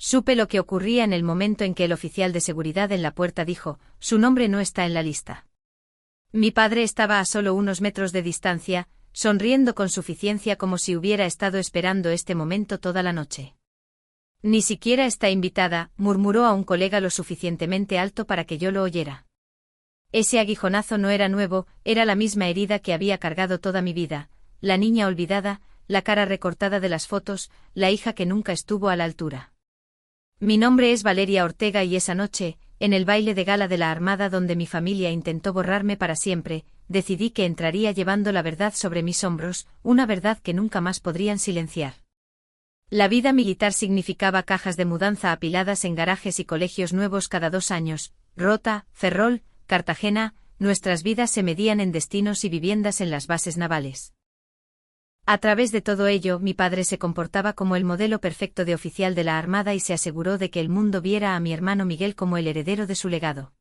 Supe lo que ocurría en el momento en que el oficial de seguridad en la puerta dijo: «Su nombre no está en la lista». Mi padre estaba a solo unos metros de distancia, sonriendo con suficiencia como si hubiera estado esperando este momento toda la noche. «Ni siquiera está invitada», murmuró a un colega lo suficientemente alto para que yo lo oyera. Ese aguijonazo no era nuevo, era la misma herida que había cargado toda mi vida, la niña olvidada, la cara recortada de las fotos, la hija que nunca estuvo a la altura. Mi nombre es Valeria Ortega y esa noche, en el baile de gala de la Armada donde mi familia intentó borrarme para siempre, decidí que entraría llevando la verdad sobre mis hombros, una verdad que nunca más podrían silenciar. La vida militar significaba cajas de mudanza apiladas en garajes y colegios nuevos cada 2 años, Rota, Ferrol, Cartagena, nuestras vidas se medían en destinos y viviendas en las bases navales. A través de todo ello, mi padre se comportaba como el modelo perfecto de oficial de la Armada y se aseguró de que el mundo viera a mi hermano Miguel como el heredero de su legado.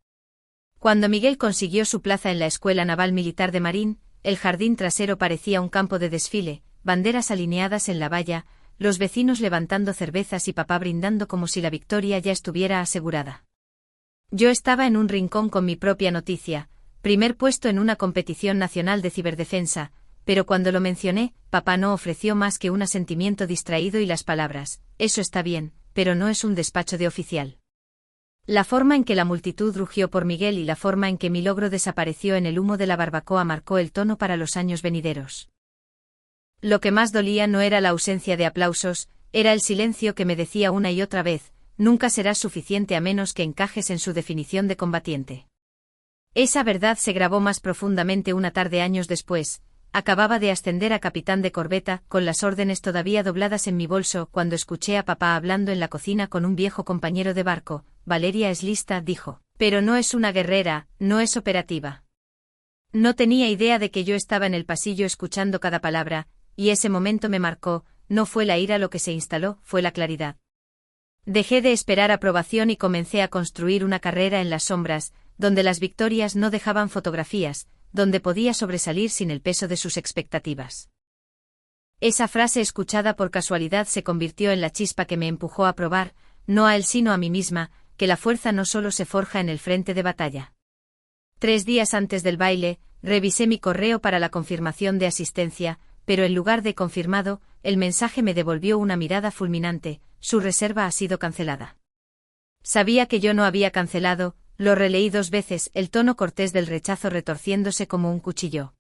Cuando Miguel consiguió su plaza en la Escuela Naval Militar de Marín, el jardín trasero parecía un campo de desfile, banderas alineadas en la valla, los vecinos levantando cervezas y papá brindando como si la victoria ya estuviera asegurada. Yo estaba en un rincón con mi propia noticia, primer puesto en una competición nacional de ciberdefensa, pero cuando lo mencioné, papá no ofreció más que un asentimiento distraído y las palabras: «Eso está bien, pero no es un despacho de oficial». La forma en que la multitud rugió por Miguel y la forma en que mi logro desapareció en el humo de la barbacoa marcó el tono para los años venideros. Lo que más dolía no era la ausencia de aplausos, era el silencio que me decía una y otra vez: «Nunca serás suficiente a menos que encajes en su definición de combatiente». Esa verdad se grabó más profundamente una tarde años después. Acababa de ascender a capitán de corbeta, con las órdenes todavía dobladas en mi bolso, cuando escuché a papá hablando en la cocina con un viejo compañero de barco. «Valeria es lista», dijo, «pero no es una guerrera, no es operativa». No tenía idea de que yo estaba en el pasillo escuchando cada palabra, y ese momento me marcó. No fue la ira lo que se instaló, fue la claridad. Dejé de esperar aprobación y comencé a construir una carrera en las sombras, donde las victorias no dejaban fotografías, donde podía sobresalir sin el peso de sus expectativas. Esa frase escuchada por casualidad se convirtió en la chispa que me empujó a probar, no a él sino a mí misma, que la fuerza no solo se forja en el frente de batalla. 3 días antes del baile, revisé mi correo para la confirmación de asistencia, pero en lugar de confirmado, el mensaje me devolvió una mirada fulminante: «Su reserva ha sido cancelada». Sabía que yo no había cancelado. Lo releí 2 veces, el tono cortés del rechazo retorciéndose como un cuchillo.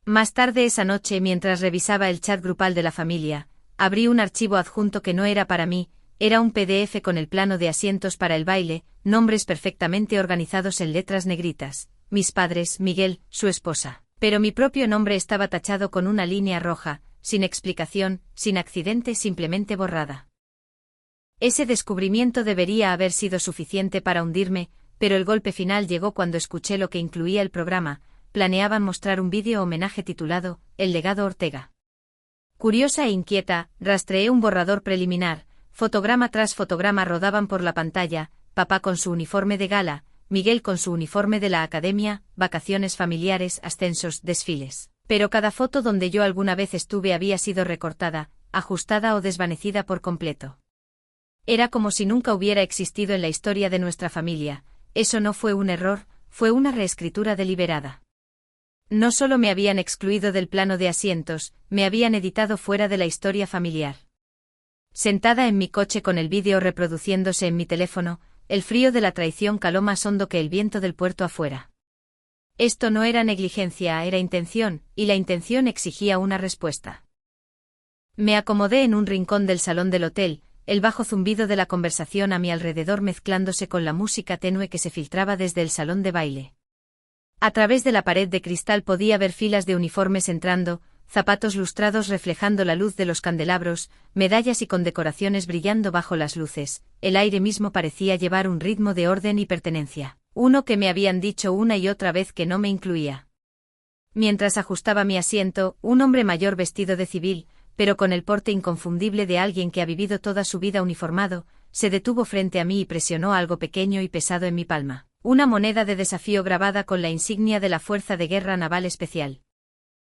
Más tarde esa noche, mientras revisaba el chat grupal de la familia, abrí un archivo adjunto que no era para mí, era un PDF con el plano de asientos para el baile, nombres perfectamente organizados en letras negritas: mis padres, Miguel, su esposa. Pero mi propio nombre estaba tachado con una línea roja, sin explicación, sin accidente, simplemente borrada. Ese descubrimiento debería haber sido suficiente para hundirme, pero el golpe final llegó cuando escuché lo que incluía el programa. Planeaban mostrar un vídeo homenaje titulado «El legado Ortega». Curiosa e inquieta, rastreé un borrador preliminar. Fotograma tras fotograma rodaban por la pantalla: papá con su uniforme de gala, Miguel con su uniforme de la academia, vacaciones familiares, ascensos, desfiles. Pero cada foto donde yo alguna vez estuve había sido recortada, ajustada o desvanecida por completo. Era como si nunca hubiera existido en la historia de nuestra familia. Eso no fue un error, fue una reescritura deliberada. No solo me habían excluido del plano de asientos, me habían editado fuera de la historia familiar. Sentada en mi coche con el vídeo reproduciéndose en mi teléfono, el frío de la traición caló más hondo que el viento del puerto afuera. Esto no era negligencia, era intención, y la intención exigía una respuesta. Me acomodé en un rincón del salón del hotel, el bajo zumbido de la conversación a mi alrededor mezclándose con la música tenue que se filtraba desde el salón de baile. A través de la pared de cristal podía ver filas de uniformes entrando, zapatos lustrados reflejando la luz de los candelabros, medallas y condecoraciones brillando bajo las luces. El aire mismo parecía llevar un ritmo de orden y pertenencia, uno que me habían dicho una y otra vez que no me incluía. Mientras ajustaba mi asiento, un hombre mayor vestido de civil, pero con el porte inconfundible de alguien que ha vivido toda su vida uniformado, se detuvo frente a mí y presionó algo pequeño y pesado en mi palma, una moneda de desafío grabada con la insignia de la Fuerza de Guerra Naval Especial.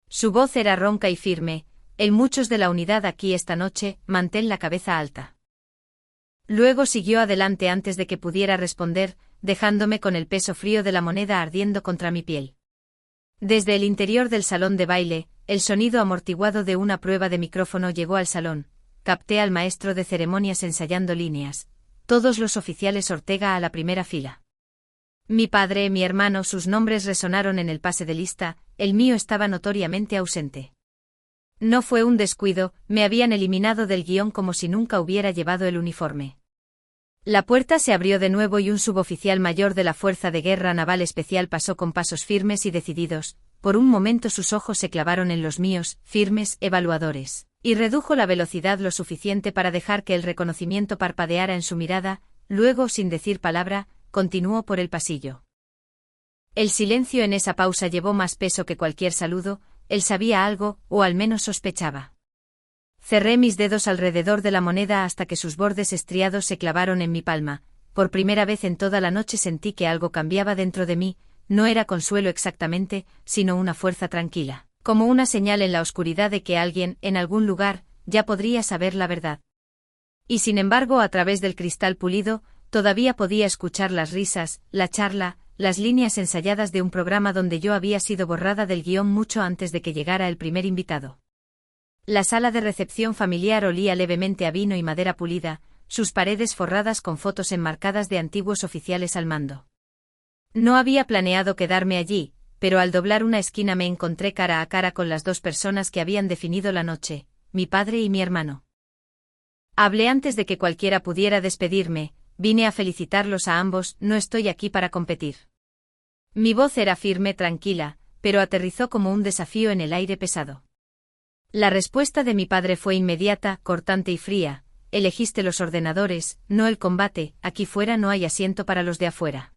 Su voz era ronca y firme: «El muchos de la unidad aquí esta noche, mantén la cabeza alta». Luego siguió adelante antes de que pudiera responder, dejándome con el peso frío de la moneda ardiendo contra mi piel. Desde el interior del salón de baile, el sonido amortiguado de una prueba de micrófono llegó al salón. Capté al maestro de ceremonias ensayando líneas. Todos los oficiales Ortega a la primera fila. Mi padre, mi hermano, sus nombres resonaron en el pase de lista, el mío estaba notoriamente ausente. No fue un descuido, me habían eliminado del guión como si nunca hubiera llevado el uniforme. La puerta se abrió de nuevo y un suboficial mayor de la Fuerza de Guerra Naval Especial pasó con pasos firmes y decididos. Por un momento sus ojos se clavaron en los míos, firmes, evaluadores, y redujo la velocidad lo suficiente para dejar que el reconocimiento parpadeara en su mirada, luego, sin decir palabra, continuó por el pasillo. El silencio en esa pausa llevó más peso que cualquier saludo, él sabía algo, o al menos sospechaba. Cerré mis dedos alrededor de la moneda hasta que sus bordes estriados se clavaron en mi palma. Por primera vez en toda la noche sentí que algo cambiaba dentro de mí, no era consuelo exactamente, sino una fuerza tranquila, como una señal en la oscuridad de que alguien, en algún lugar, ya podría saber la verdad. Y sin embargo, a través del cristal pulido, todavía podía escuchar las risas, la charla, las líneas ensayadas de un programa donde yo había sido borrada del guión mucho antes de que llegara el primer invitado. La sala de recepción familiar olía levemente a vino y madera pulida, sus paredes forradas con fotos enmarcadas de antiguos oficiales al mando. No había planeado quedarme allí, pero al doblar una esquina me encontré cara a cara con las dos personas que habían definido la noche, mi padre y mi hermano. Hablé antes de que cualquiera pudiera despedirme, vine a felicitarlos a ambos, no estoy aquí para competir. Mi voz era firme, tranquila, pero aterrizó como un desafío en el aire pesado. La respuesta de mi padre fue inmediata, cortante y fría: elegiste los ordenadores, no el combate, aquí fuera no hay asiento para los de afuera.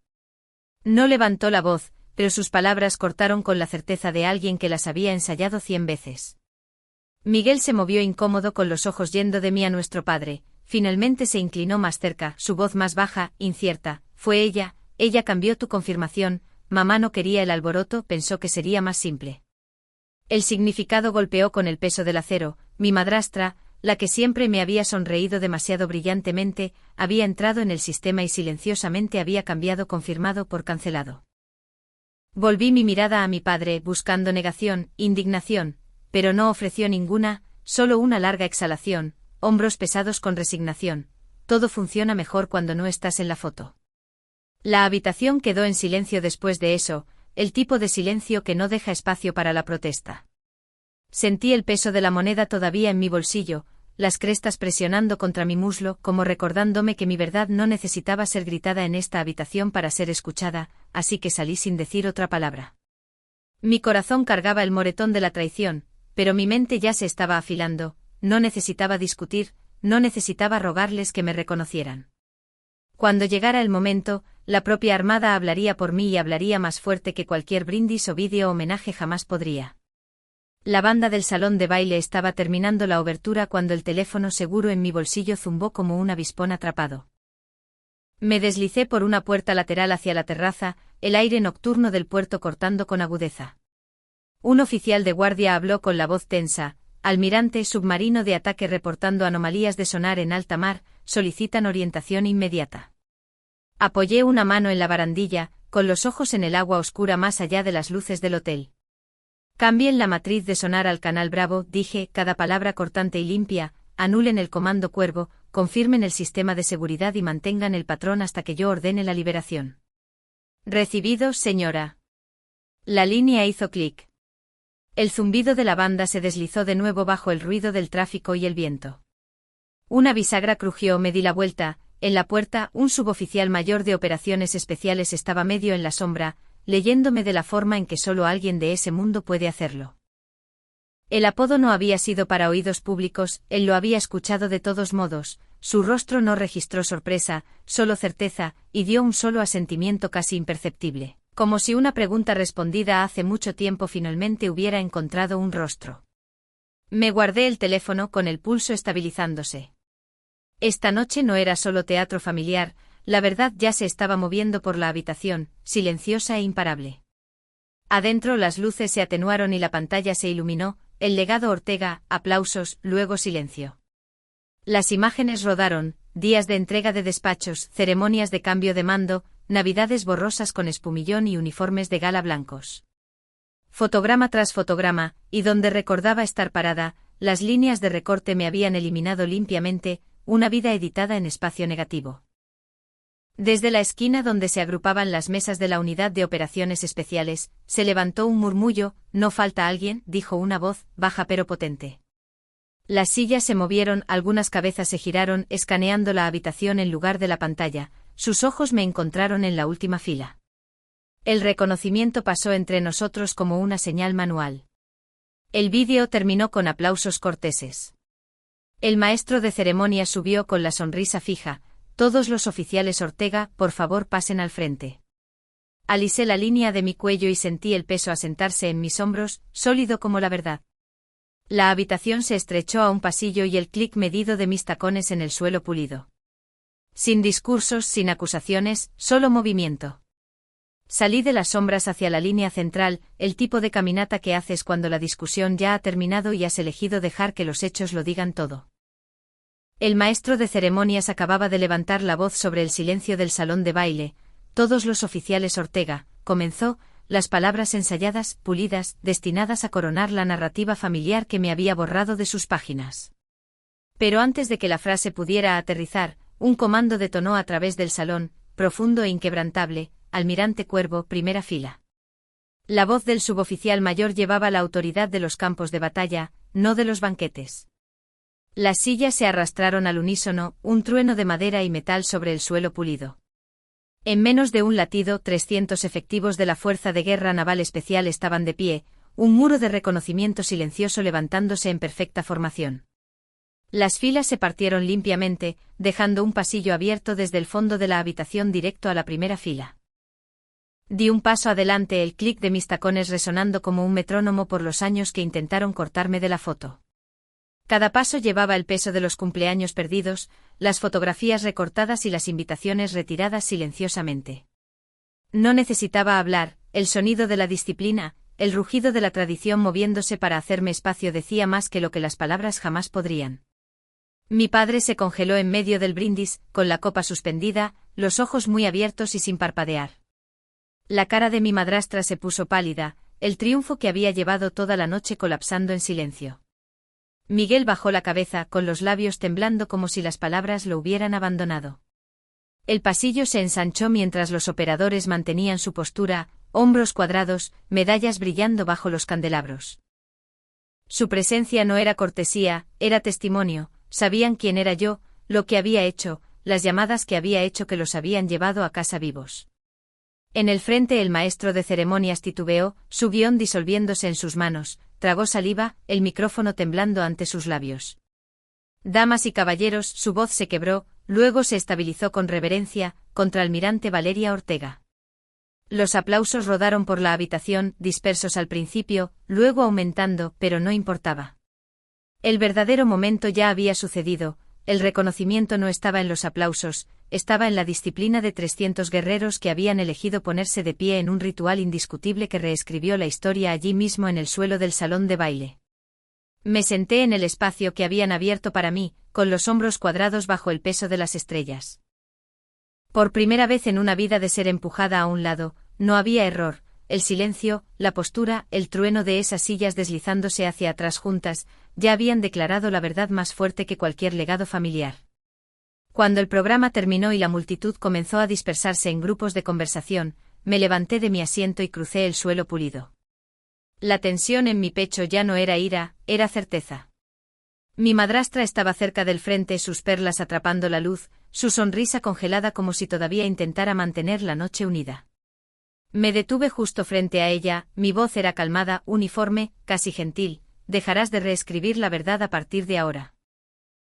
No levantó la voz, pero sus palabras cortaron con la certeza de alguien que las había ensayado 100 veces. Miguel se movió incómodo con los ojos yendo de mí a nuestro padre, finalmente se inclinó más cerca, su voz más baja, incierta: fue ella cambió tu confirmación, mamá no quería el alboroto, pensó que sería más simple. El significado golpeó con el peso del acero, mi madrastra, la que siempre me había sonreído demasiado brillantemente, había entrado en el sistema y silenciosamente había cambiado confirmado por cancelado. Volví mi mirada a mi padre, buscando negación, indignación, pero no ofreció ninguna, solo una larga exhalación, hombros pesados con resignación. Todo funciona mejor cuando no estás en la foto. La habitación quedó en silencio después de eso, el tipo de silencio que no deja espacio para la protesta. Sentí el peso de la moneda todavía en mi bolsillo, las crestas presionando contra mi muslo, como recordándome que mi verdad no necesitaba ser gritada en esta habitación para ser escuchada, así que salí sin decir otra palabra. Mi corazón cargaba el moretón de la traición, pero mi mente ya se estaba afilando, no necesitaba discutir, no necesitaba rogarles que me reconocieran. Cuando llegara el momento, la propia Armada hablaría por mí y hablaría más fuerte que cualquier brindis o vídeo homenaje jamás podría. La banda del salón de baile estaba terminando la obertura cuando el teléfono seguro en mi bolsillo zumbó como un avispón atrapado. Me deslicé por una puerta lateral hacia la terraza, el aire nocturno del puerto cortando con agudeza. Un oficial de guardia habló con la voz tensa: almirante, submarino de ataque reportando anomalías de sonar en alta mar, solicitan orientación inmediata. Apoyé una mano en la barandilla, con los ojos en el agua oscura más allá de las luces del hotel. Cambien la matriz de sonar al canal Bravo, dije, cada palabra cortante y limpia, anulen el comando Cuervo, confirmen el sistema de seguridad y mantengan el patrón hasta que yo ordene la liberación. Recibido, señora. La línea hizo clic. El zumbido de la banda se deslizó de nuevo bajo el ruido del tráfico y el viento. Una bisagra crujió, me di la vuelta. En la puerta, un suboficial mayor de operaciones especiales estaba medio en la sombra, leyéndome de la forma en que solo alguien de ese mundo puede hacerlo. El apodo no había sido para oídos públicos, él lo había escuchado de todos modos, su rostro no registró sorpresa, solo certeza, y dio un solo asentimiento casi imperceptible, como si una pregunta respondida hace mucho tiempo finalmente hubiera encontrado un rostro. Me guardé el teléfono con el pulso estabilizándose. Esta noche no era solo teatro familiar, la verdad ya se estaba moviendo por la habitación, silenciosa e imparable. Adentro las luces se atenuaron y la pantalla se iluminó, el legado Ortega, aplausos, luego silencio. Las imágenes rodaron, días de entrega de despachos, ceremonias de cambio de mando, navidades borrosas con espumillón y uniformes de gala blancos. Fotograma tras fotograma, y donde recordaba estar parada, las líneas de recorte me habían eliminado limpiamente, una vida editada en espacio negativo. Desde la esquina donde se agrupaban las mesas de la unidad de operaciones especiales, se levantó un murmullo. «¿No falta alguien?», dijo una voz, baja pero potente. Las sillas se movieron, algunas cabezas se giraron, escaneando la habitación en lugar de la pantalla. Sus ojos me encontraron en la última fila. El reconocimiento pasó entre nosotros como una señal manual. El vídeo terminó con aplausos corteses. El maestro de ceremonias subió con la sonrisa fija. «Todos los oficiales Ortega, por favor pasen al frente». Alisé la línea de mi cuello y sentí el peso asentarse en mis hombros, sólido como la verdad. La habitación se estrechó a un pasillo y el clic medido de mis tacones en el suelo pulido. Sin discursos, sin acusaciones, solo movimiento. Salí de las sombras hacia la línea central, el tipo de caminata que haces cuando la discusión ya ha terminado y has elegido dejar que los hechos lo digan todo. El maestro de ceremonias acababa de levantar la voz sobre el silencio del salón de baile. «Todos los oficiales Ortega», comenzó, las palabras ensayadas, pulidas, destinadas a coronar la narrativa familiar que me había borrado de sus páginas. Pero antes de que la frase pudiera aterrizar, un comando detonó a través del salón, profundo e inquebrantable: «Almirante Cuervo, primera fila». La voz del suboficial mayor llevaba la autoridad de los campos de batalla, no de los banquetes. Las sillas se arrastraron al unísono, un trueno de madera y metal sobre el suelo pulido. En menos de un latido, 300 efectivos de la Fuerza de Guerra Naval Especial estaban de pie, un muro de reconocimiento silencioso levantándose en perfecta formación. Las filas se partieron limpiamente, dejando un pasillo abierto desde el fondo de la habitación directo a la primera fila. Di un paso adelante, el clic de mis tacones resonando como un metrónomo por los años que intentaron cortarme de la foto. Cada paso llevaba el peso de los cumpleaños perdidos, las fotografías recortadas y las invitaciones retiradas silenciosamente. No necesitaba hablar, el sonido de la disciplina, el rugido de la tradición moviéndose para hacerme espacio decía más que lo que las palabras jamás podrían. Mi padre se congeló en medio del brindis, con la copa suspendida, los ojos muy abiertos y sin parpadear. La cara de mi madrastra se puso pálida, el triunfo que había llevado toda la noche colapsando en silencio. Miguel bajó la cabeza, con los labios temblando como si las palabras lo hubieran abandonado. El pasillo se ensanchó mientras los operadores mantenían su postura, hombros cuadrados, medallas brillando bajo los candelabros. Su presencia no era cortesía, era testimonio, sabían quién era yo, lo que había hecho, las llamadas que había hecho que los habían llevado a casa vivos. En el frente el maestro de ceremonias titubeó, su guión disolviéndose en sus manos, tragó saliva, el micrófono temblando ante sus labios. «Damas y caballeros», su voz se quebró, luego se estabilizó con reverencia, «Contraalmirante Valeria Ortega». Los aplausos rodaron por la habitación, dispersos al principio, luego aumentando, pero no importaba. El verdadero momento ya había sucedido. El reconocimiento no estaba en los aplausos, estaba en la disciplina de 300 guerreros que habían elegido ponerse de pie en un ritual indiscutible que reescribió la historia allí mismo en el suelo del salón de baile. Me senté en el espacio que habían abierto para mí, con los hombros cuadrados bajo el peso de las estrellas. Por primera vez en una vida de ser empujada a un lado, no había error. El silencio, la postura, el trueno de esas sillas deslizándose hacia atrás juntas, ya habían declarado la verdad más fuerte que cualquier legado familiar. Cuando el programa terminó y la multitud comenzó a dispersarse en grupos de conversación, me levanté de mi asiento y crucé el suelo pulido. La tensión en mi pecho ya no era ira, era certeza. Mi madrastra estaba cerca del frente, sus perlas atrapando la luz, su sonrisa congelada como si todavía intentara mantener la noche unida. Me detuve justo frente a ella, mi voz era calmada, uniforme, casi gentil: «Dejarás de reescribir la verdad a partir de ahora».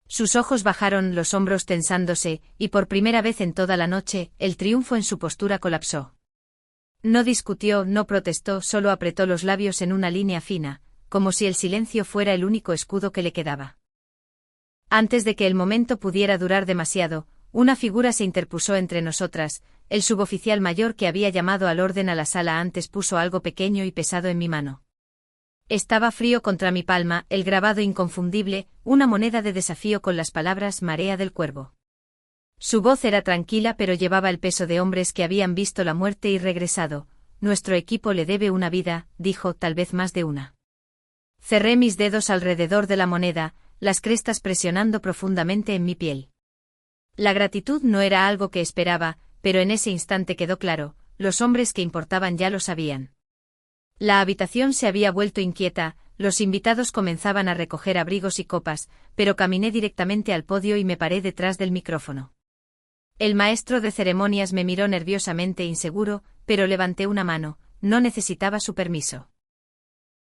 Sus ojos bajaron, los hombros tensándose, y por primera vez en toda la noche, el triunfo en su postura colapsó. No discutió, no protestó, solo apretó los labios en una línea fina, como si el silencio fuera el único escudo que le quedaba. Antes de que el momento pudiera durar demasiado, una figura se interpuso entre nosotras. El suboficial mayor que había llamado al orden a la sala antes puso algo pequeño y pesado en mi mano. Estaba frío contra mi palma, el grabado inconfundible, una moneda de desafío con las palabras «Marea del Cuervo». Su voz era tranquila pero llevaba el peso de hombres que habían visto la muerte y regresado. Nuestro equipo le debe una vida, dijo, tal vez más de una. Cerré mis dedos alrededor de la moneda, las crestas presionando profundamente en mi piel. La gratitud no era algo que esperaba, pero en ese instante quedó claro, los hombres que importaban ya lo sabían. La habitación se había vuelto inquieta, los invitados comenzaban a recoger abrigos y copas, pero caminé directamente al podio y me paré detrás del micrófono. El maestro de ceremonias me miró nerviosamente inseguro, pero levanté una mano, no necesitaba su permiso.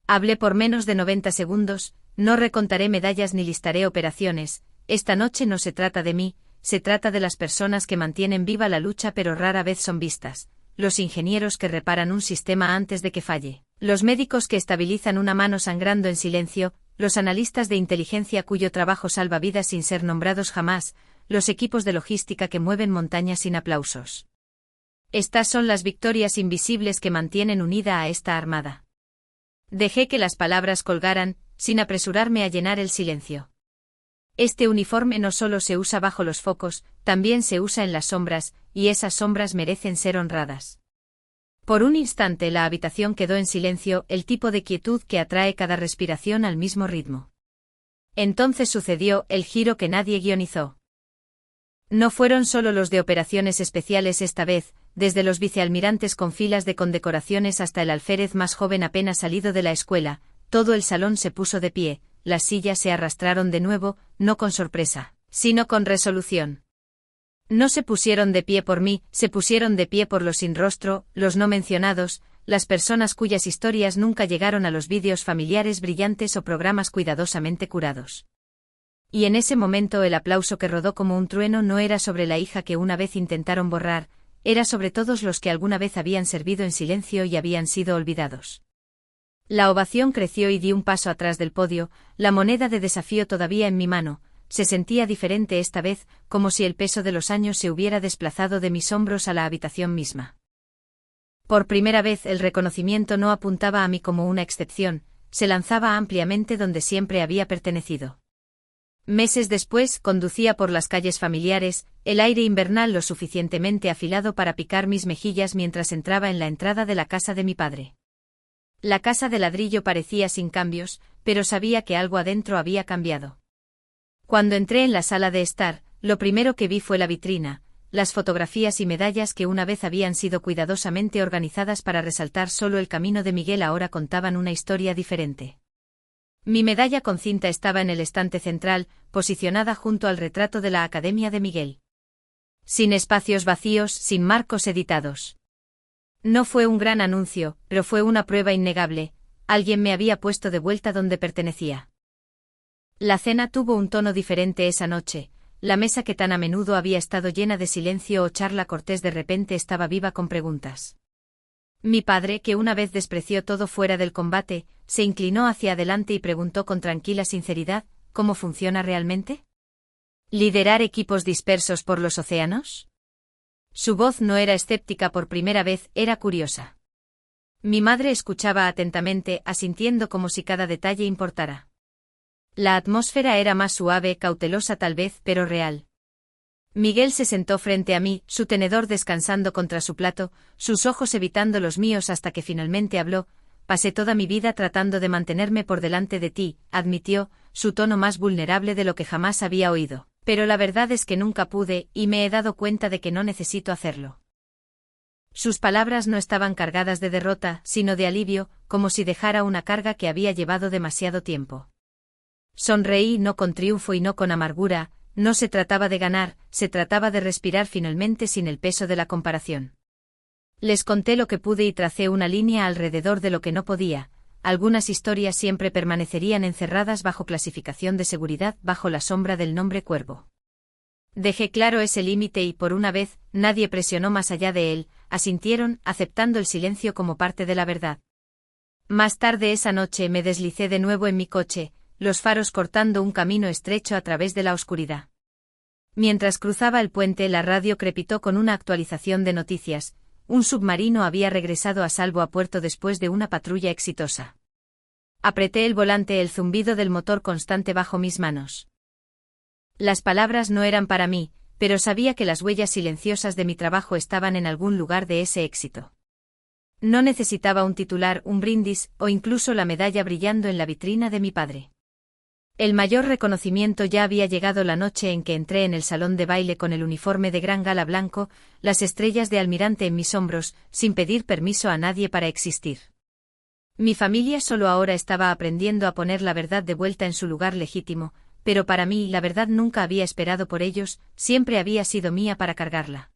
Hablé por menos de 90 segundos, no recontaré medallas ni listaré operaciones, esta noche no se trata de mí, se trata de las personas que mantienen viva la lucha pero rara vez son vistas, los ingenieros que reparan un sistema antes de que falle, los médicos que estabilizan una mano sangrando en silencio, los analistas de inteligencia cuyo trabajo salva vidas sin ser nombrados jamás, los equipos de logística que mueven montañas sin aplausos. Estas son las victorias invisibles que mantienen unida a esta armada. Dejé que las palabras colgaran, sin apresurarme a llenar el silencio. Este uniforme no solo se usa bajo los focos, también se usa en las sombras, y esas sombras merecen ser honradas. Por un instante la habitación quedó en silencio, el tipo de quietud que atrae cada respiración al mismo ritmo. Entonces sucedió el giro que nadie guionizó. No fueron solo los de operaciones especiales esta vez, desde los vicealmirantes con filas de condecoraciones hasta el alférez más joven apenas salido de la escuela, todo el salón se puso de pie, las sillas se arrastraron de nuevo, no con sorpresa, sino con resolución. No se pusieron de pie por mí, se pusieron de pie por los sin rostro, los no mencionados, las personas cuyas historias nunca llegaron a los vídeos familiares brillantes o programas cuidadosamente curados. Y en ese momento el aplauso que rodó como un trueno no era sobre la hija que una vez intentaron borrar, era sobre todos los que alguna vez habían servido en silencio y habían sido olvidados. La ovación creció y di un paso atrás del podio, la moneda de desafío todavía en mi mano, se sentía diferente esta vez, como si el peso de los años se hubiera desplazado de mis hombros a la habitación misma. Por primera vez el reconocimiento no apuntaba a mí como una excepción, se lanzaba ampliamente donde siempre había pertenecido. Meses después, conducía por las calles familiares, el aire invernal lo suficientemente afilado para picar mis mejillas mientras entraba en la entrada de la casa de mi padre. La casa de ladrillo parecía sin cambios, pero sabía que algo adentro había cambiado. Cuando entré en la sala de estar, lo primero que vi fue la vitrina, las fotografías y medallas que una vez habían sido cuidadosamente organizadas para resaltar solo el camino de Miguel ahora contaban una historia diferente. Mi medalla con cinta estaba en el estante central, posicionada junto al retrato de la Academia de Miguel. Sin espacios vacíos, sin marcos editados. No fue un gran anuncio, pero fue una prueba innegable, alguien me había puesto de vuelta donde pertenecía. La cena tuvo un tono diferente esa noche, la mesa que tan a menudo había estado llena de silencio o charla cortés de repente estaba viva con preguntas. Mi padre, que una vez despreció todo fuera del combate, se inclinó hacia adelante y preguntó con tranquila sinceridad, ¿cómo funciona realmente? ¿Liderar equipos dispersos por los océanos? Su voz no era escéptica por primera vez, era curiosa. Mi madre escuchaba atentamente, asintiendo como si cada detalle importara. La atmósfera era más suave, cautelosa tal vez, pero real. Miguel se sentó frente a mí, su tenedor descansando contra su plato, sus ojos evitando los míos hasta que finalmente habló. Pasé toda mi vida tratando de mantenerme por delante de ti, admitió, su tono más vulnerable de lo que jamás había oído. Pero la verdad es que nunca pude, y me he dado cuenta de que no necesito hacerlo. Sus palabras no estaban cargadas de derrota, sino de alivio, como si dejara una carga que había llevado demasiado tiempo. Sonreí no con triunfo y no con amargura. No se trataba de ganar, se trataba de respirar finalmente sin el peso de la comparación. Les conté lo que pude y tracé una línea alrededor de lo que no podía. Algunas historias siempre permanecerían encerradas bajo clasificación de seguridad bajo la sombra del nombre Cuervo. Dejé claro ese límite y por una vez, nadie presionó más allá de él, asintieron, aceptando el silencio como parte de la verdad. Más tarde esa noche me deslicé de nuevo en mi coche, los faros cortando un camino estrecho a través de la oscuridad. Mientras cruzaba el puente la radio crepitó con una actualización de noticias, un submarino había regresado a salvo a puerto después de una patrulla exitosa. Apreté el volante, el zumbido del motor constante bajo mis manos. Las palabras no eran para mí, pero sabía que las huellas silenciosas de mi trabajo estaban en algún lugar de ese éxito. No necesitaba un titular, un brindis, o incluso la medalla brillando en la vitrina de mi padre. El mayor reconocimiento ya había llegado la noche en que entré en el salón de baile con el uniforme de gran gala blanco, las estrellas de almirante en mis hombros, sin pedir permiso a nadie para existir. Mi familia solo ahora estaba aprendiendo a poner la verdad de vuelta en su lugar legítimo, pero para mí la verdad nunca había esperado por ellos, siempre había sido mía para cargarla.